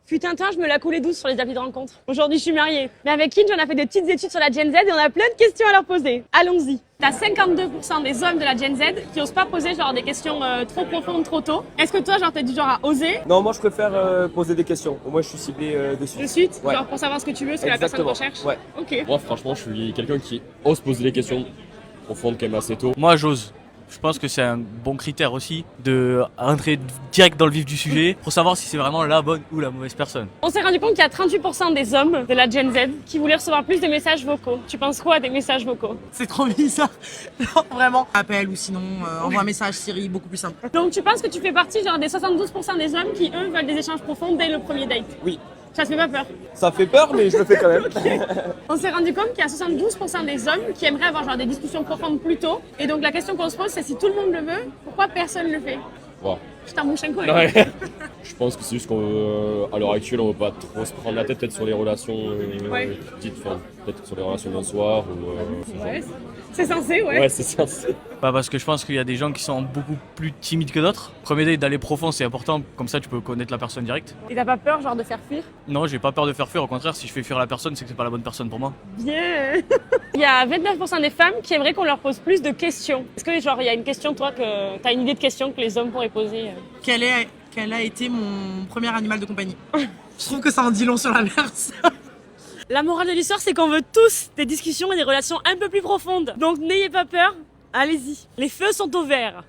Fut un temps, je me la coulais douce sur les applis de rencontre. Aujourd'hui, je suis mariée. Mais avec Kinj, on a fait des petites études sur la Gen Z et on a plein de questions à leur poser. Allons-y. T'as 52% des hommes de la Gen Z qui osent pas poser genre des questions trop profondes trop tôt. Est-ce que toi, genre, t'es du genre à oser Non, moi je préfère poser des questions. Au moins je suis ciblé dessus. de suite, Ouais. genre pour savoir ce que tu veux, ce que la personne Exactement. recherche? Ouais. Ok. Moi, franchement, je suis quelqu'un qui ose poser des questions profondes quand même assez tôt. Moi, j'ose. Je pense que c'est un bon critère aussi de rentrer direct dans le vif du sujet pour savoir si c'est vraiment la bonne ou la mauvaise personne. On s'est rendu compte qu'il y a 38% des hommes de la Gen Z qui voulaient recevoir plus de messages vocaux. Tu penses quoi des messages vocaux? C'est trop bizarre. Non, vraiment. Appel ou sinon envoie un message Siri, beaucoup plus simple. Donc tu penses que tu fais partie genre des 72% des hommes qui eux veulent des échanges profonds dès le premier date? Oui. Ça te fait pas peur? Ça fait peur, mais je le fais quand même. On s'est rendu compte qu'il y a 72% des hommes qui aimeraient avoir genre des discussions profondes plus tôt. Et donc la question qu'on se pose, c'est si tout le monde le veut, pourquoi personne le fait? Wow. Je t'embouche un coup. Ouais. Je pense que c'est juste qu'à l'heure actuelle, on ne veut pas trop se prendre la tête peut-être sur les relations Ouais. petites, enfin, peut-être sur les relations d'un soir ou ce genre. Ouais, c'est censé, ouais. Ouais, c'est ça. Pas parce que je pense qu'il y a des gens qui sont beaucoup plus timides que d'autres. Premier date, d'aller profond, c'est important. Comme ça, tu peux connaître la personne direct. Et t'as pas peur genre de faire fuir? Non, j'ai pas peur de faire fuir. Au contraire, si je fais fuir la personne, c'est que c'est pas la bonne personne pour moi. Bien. Il y a 29% des femmes qui aimeraient qu'on leur pose plus de questions. Est-ce que genre il y a une question toi que t'as une idée de question que les hommes pourraient poser? Quel a été mon premier animal de compagnie? Je trouve que ça en dit long sur la personne. La morale de l'histoire, c'est qu'on veut tous des discussions et des relations un peu plus profondes. Donc n'ayez pas peur, allez-y. Les feux sont au vert.